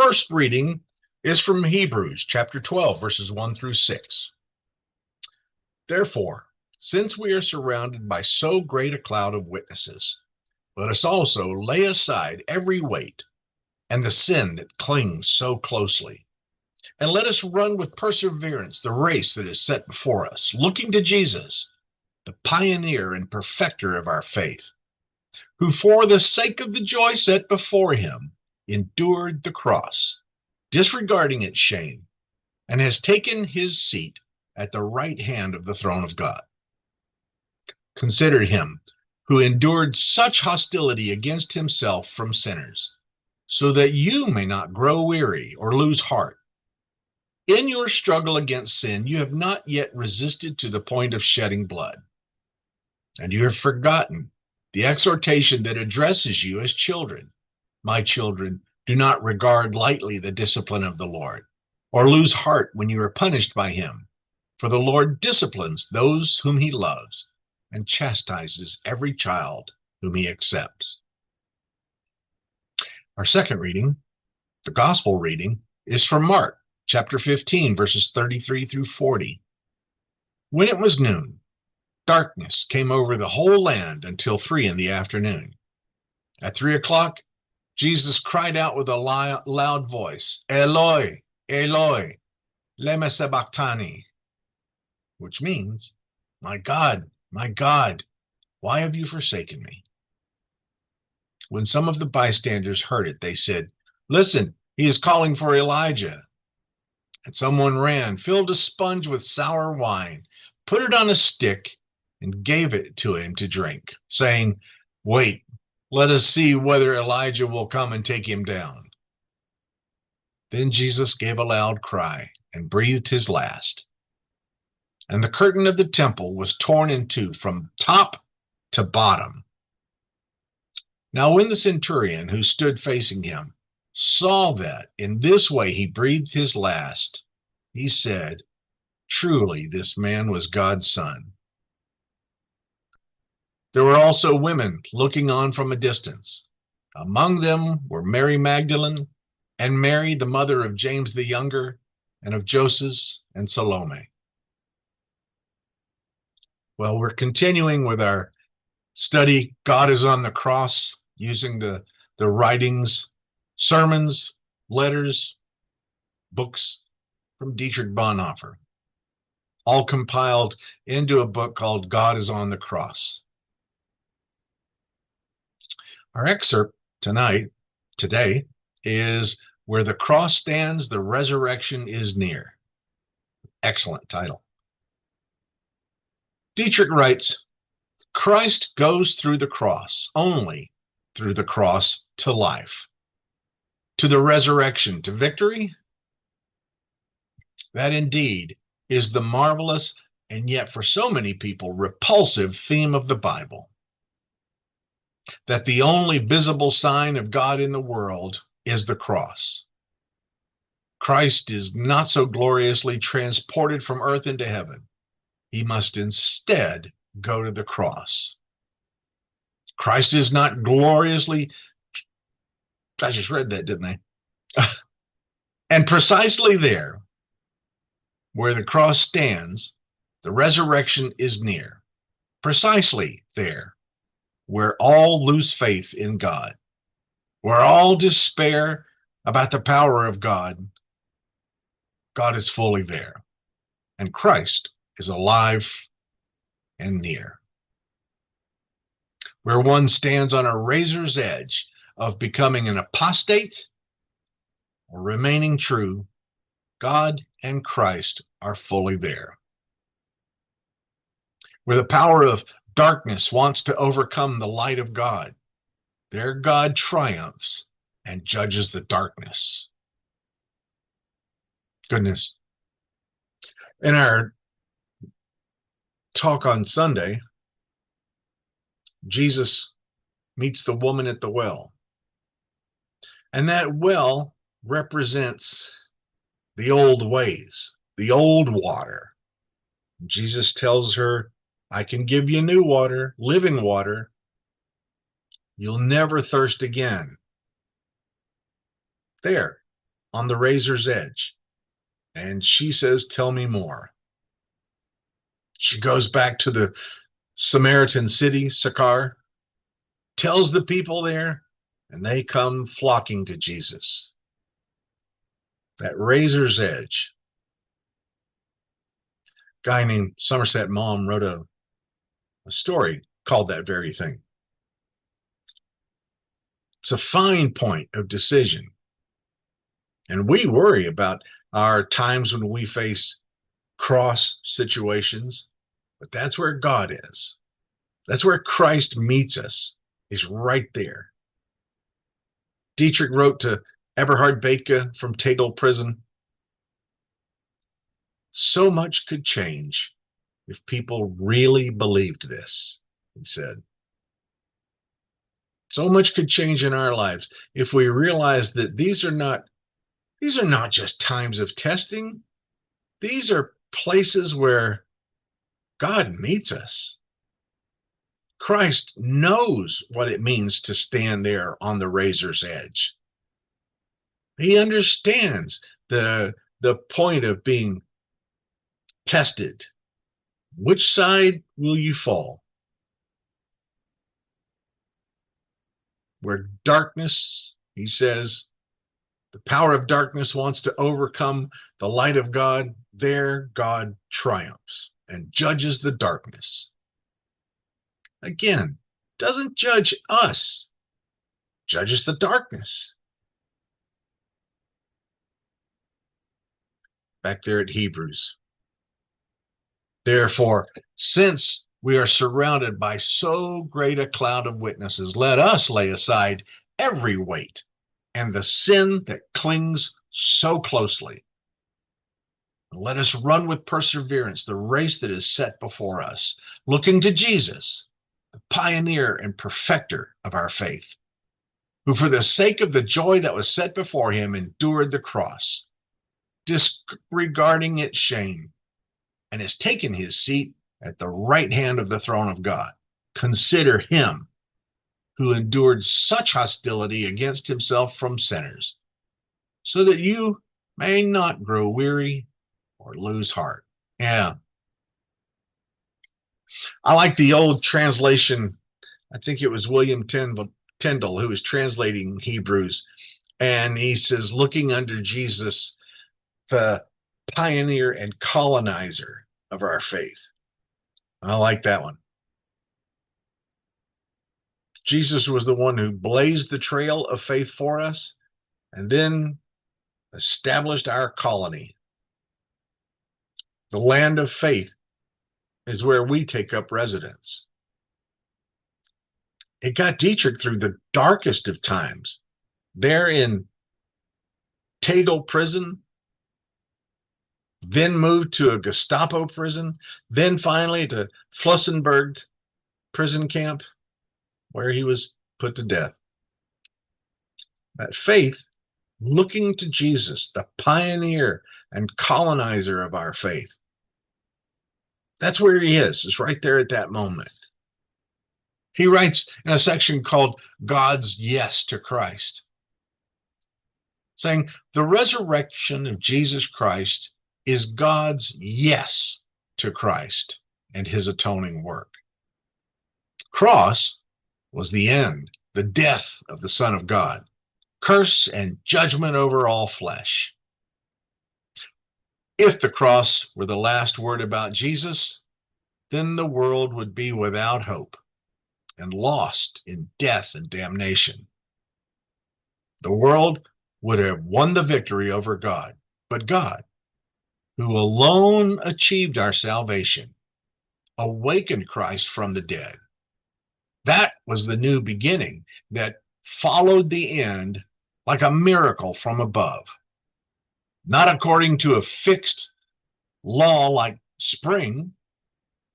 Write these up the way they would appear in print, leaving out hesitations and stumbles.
First reading is from Hebrews chapter 12, verses 1 through 6. Therefore, since we are surrounded by so great a cloud of witnesses, let us also lay aside every weight and the sin that clings so closely. And let us run with perseverance the race that is set before us, looking to Jesus, the pioneer and perfecter of our faith, who for the sake of the joy set before him endured the cross, disregarding its shame, and has taken his seat at the right hand of the throne of God. Consider him who endured such hostility against himself from sinners, so that you may not grow weary or lose heart. In your struggle against sin, you have not yet resisted to the point of shedding blood. And you have forgotten the exhortation that addresses you as children. My children, do not regard lightly the discipline of the Lord, or lose heart when you are punished by him. For the Lord disciplines those whom he loves and chastises every child whom he accepts. Our second reading, the gospel reading, is from Mark chapter 15, verses 33 through 40. When it was noon, darkness came over the whole land until 3 in the afternoon. At 3 o'clock, Jesus cried out with a loud voice, Eloi, Eloi, lema sabachthani, which means, my God, why have you forsaken me? When some of the bystanders heard it, they said, listen, he is calling for Elijah. And someone ran, filled a sponge with sour wine, put it on a stick, and gave it to him to drink, saying, wait, let us see whether Elijah will come and take him down. Then Jesus gave a loud cry and breathed his last. And the curtain of the temple was torn in two from top to bottom. Now when the centurion who stood facing him saw that in this way he breathed his last, he said, truly this man was God's son. There were also women looking on from a distance. Among them were Mary Magdalene and Mary, the mother of James the Younger, and of Joseph and Salome. Well, we're continuing with our study, God is on the Cross, using the writings, sermons, letters, books from Dietrich Bonhoeffer, all compiled into a book called God is on the Cross. Our excerpt today, is Where the Cross Stands, the Resurrection is Near. Excellent title. Dietrich writes, Christ goes through the cross, only through the cross to life, to the resurrection, to victory. That indeed is the marvelous and yet for so many people repulsive theme of the Bible. That the only visible sign of God in the world is the cross. Christ is not so gloriously transported from earth into heaven. He must instead go to the cross. Christ is not gloriously, I just read that, didn't I? And precisely there, where the cross stands, the resurrection is near. Precisely there, where all lose faith in God, where all despair about the power of God, God is fully there, and Christ is alive and near. Where one stands on a razor's edge of becoming an apostate or remaining true, God and Christ are fully there. Where the power of darkness wants to overcome the light of God, there God triumphs and judges the darkness. Goodness. In our talk on Sunday, Jesus meets the woman at the well. And that well represents the old ways, the old water. Jesus tells her, I can give you new water, living water. You'll never thirst again. There, on the razor's edge. And she says, tell me more. She goes back to the Samaritan city, Sychar, tells the people there, and they come flocking to Jesus. That razor's edge. A guy named Somerset Maugham wrote a story called that very thing. It's a fine point of decision. And we worry about our times when we face cross situations, but that's where God is. That's where Christ meets us, is right there. Dietrich wrote to Eberhard Bethge from Tegel prison, so much could change if people really believed this, he said. So much could change in our lives if we realize that these are not just times of testing. These are places where God meets us. Christ knows what it means to stand there on the razor's edge. He understands the point of being tested. Which side will you fall? Where darkness, he says, the power of darkness wants to overcome the light of God, there God triumphs and judges the darkness. Again, doesn't judge us, judges the darkness. Back there at Hebrews. Therefore, since we are surrounded by so great a cloud of witnesses, let us lay aside every weight and the sin that clings so closely. Let us run with perseverance the race that is set before us, looking to Jesus, the pioneer and perfecter of our faith, who for the sake of the joy that was set before him endured the cross, disregarding its shame, and has taken his seat at the right hand of the throne of God. Consider him who endured such hostility against himself from sinners, so that you may not grow weary or lose heart. Yeah. I like the old translation. I think it was William Tyndale who was translating Hebrews. And he says, looking under Jesus, the pioneer and colonizer of our faith. I like that one. Jesus was the one who blazed the trail of faith for us and then established our colony. The land of faith is where we take up residence. It got Dietrich through the darkest of times. There in Tegel prison, then moved to a Gestapo prison, then finally to Flossenburg prison camp, where he was put to death. That faith, looking to Jesus, the pioneer and colonizer of our faith. That's where he is right there at that moment. He writes in a section called God's Yes to Christ, saying, the resurrection of Jesus Christ is God's yes to Christ and his atoning work. Cross was the end, the death of the Son of God, curse and judgment over all flesh. If the cross were the last word about Jesus, then the world would be without hope and lost in death and damnation. The world would have won the victory over God, but God, who alone achieved our salvation, awakened Christ from the dead. That was the new beginning that followed the end like a miracle from above. Not according to a fixed law like spring,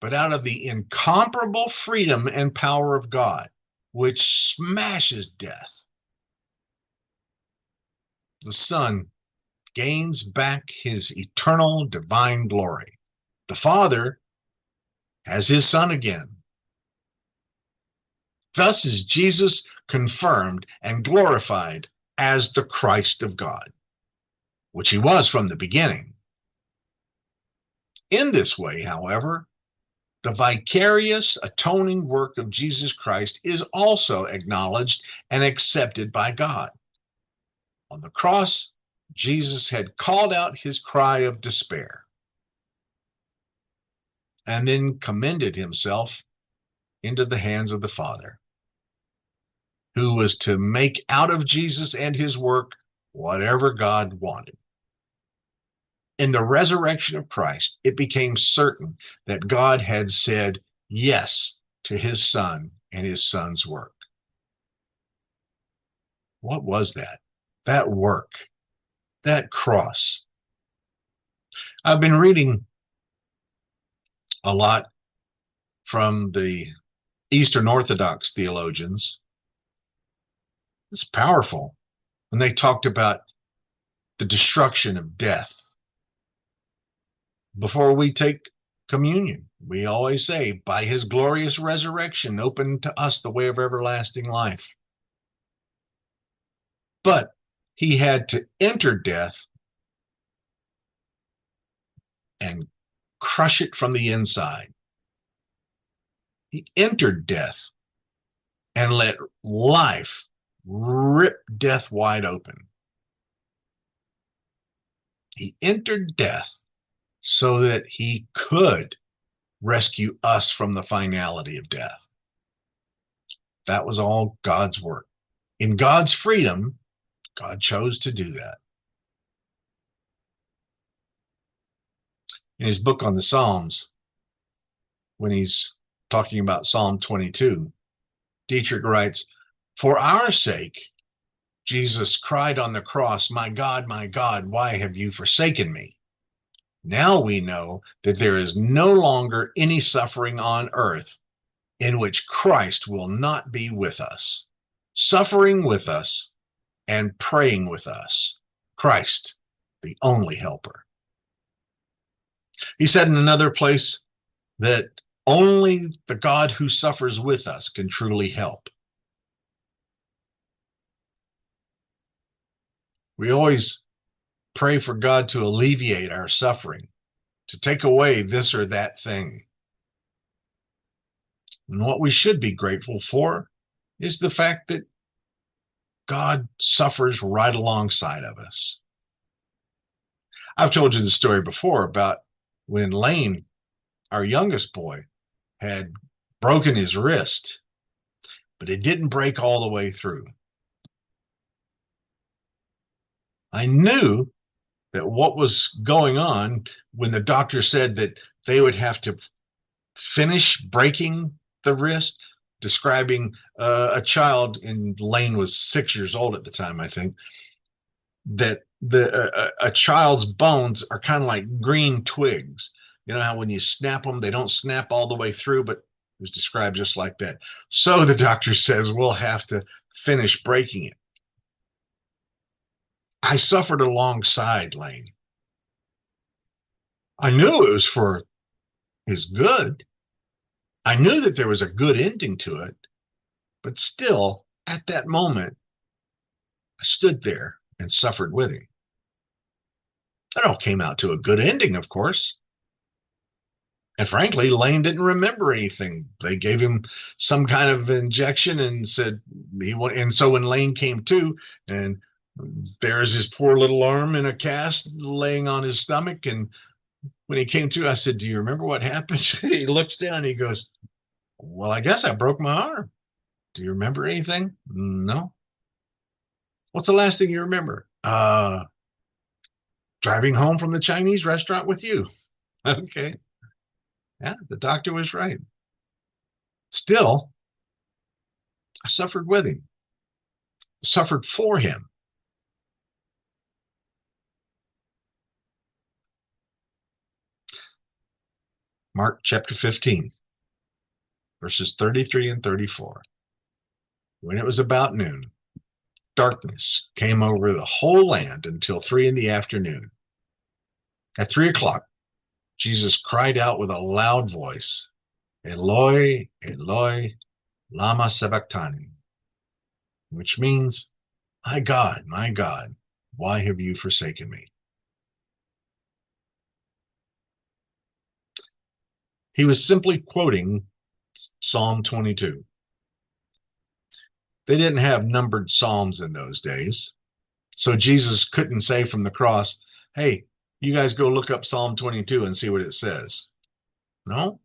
but out of the incomparable freedom and power of God, which smashes death. The Son gains back his eternal divine glory. The Father has his Son again. Thus is Jesus confirmed and glorified as the Christ of God. which he was from the beginning. In this way, however, the vicarious atoning work of Jesus Christ is also acknowledged and accepted by God. On the cross, Jesus had called out his cry of despair and then commended himself into the hands of the Father, who was to make out of Jesus and his work whatever God wanted. In the resurrection of Christ, it became certain that God had said yes to his Son and his Son's work. What was that? That work, that cross. I've been reading a lot from the Eastern Orthodox theologians. It's powerful when they talked about the destruction of death. Before we take communion, we always say, by his glorious resurrection, open to us the way of everlasting life. But he had to enter death and crush it from the inside. He entered death and let life rip death wide open. He entered death so that he could rescue us from the finality of death. That was all God's work. In God's freedom, God chose to do that. In his book on the Psalms, when he's talking about Psalm 22, Dietrich writes, "For our sake, Jesus cried on the cross, my God, why have you forsaken me? Now we know that there is no longer any suffering on earth in which Christ will not be with us, suffering with us and praying with us. Christ, the only helper." He said in another place that only the God who suffers with us can truly help. We always pray for God to alleviate our suffering, to take away this or that thing. And what we should be grateful for is the fact that God suffers right alongside of us. I've told you the story before about when Lane, our youngest boy, had broken his wrist, but it didn't break all the way through. I knew that what was going on when the doctor said that they would have to finish breaking the wrist, describing a child, and Lane was 6 years old at the time, I think, that a child's bones are kind of like green twigs. You know how when you snap them, they don't snap all the way through, but it was described just like that. So the doctor says we'll have to finish breaking it. I suffered alongside Lane. I knew it was for his good. I knew that there was a good ending to it, but still, at that moment, I stood there and suffered with him. It all came out to a good ending, of course. And frankly, Lane didn't remember anything. They gave him some kind of injection and said he went. And so when Lane came to, and there's his poor little arm in a cast laying on his stomach. And when he came to, I said, "Do you remember what happened?" He looks down and he goes, "Well, I guess I broke my arm. Do you remember anything?" "No." "What's the last thing you remember?" Driving home from the Chinese restaurant with you." Okay. Yeah, the doctor was right. Still, I suffered with him, suffered for him. Mark chapter 15, verses 33 and 34. When it was about noon, darkness came over the whole land until 3 in the afternoon. At 3 o'clock, Jesus cried out with a loud voice, "Eloi, Eloi, lama sabachthani," which means, my God, why have you forsaken me?" He was simply quoting Psalm 22. They didn't have numbered psalms in those days. So Jesus couldn't say from the cross, hey, you guys go look up Psalm 22 and see what it says. No,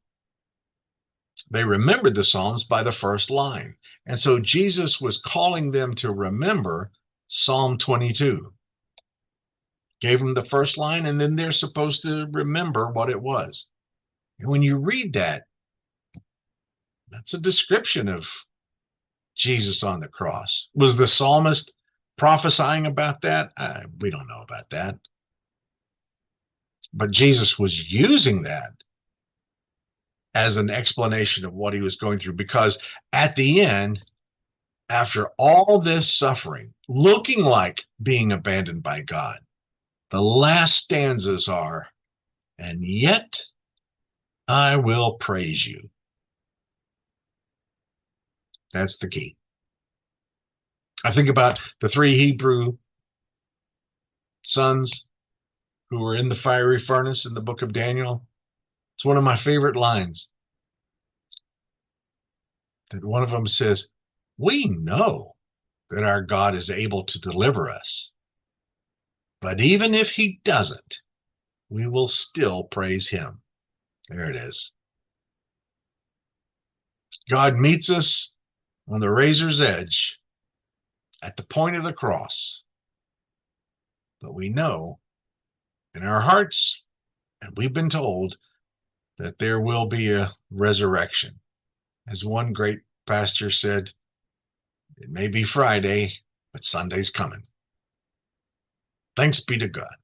they remembered the Psalms by the first line. And so Jesus was calling them to remember Psalm 22. Gave them the first line, and then they're supposed to remember what it was. And when you read that, that's a description of Jesus on the cross. Was the psalmist prophesying about that? We don't know about that. But Jesus was using that as an explanation of what he was going through, because at the end, after all this suffering, looking like being abandoned by God, the last stanzas are, and yet I will praise you. That's the key. I think about the three Hebrew sons who were in the fiery furnace in the book of Daniel. It's one of my favorite lines. That one of them says, we know that our God is able to deliver us. But even if he doesn't, we will still praise him. There it is. God meets us on the razor's edge at the point of the cross. But we know in our hearts, and we've been told, that there will be a resurrection. As one great pastor said, it may be Friday, but Sunday's coming. Thanks be to God.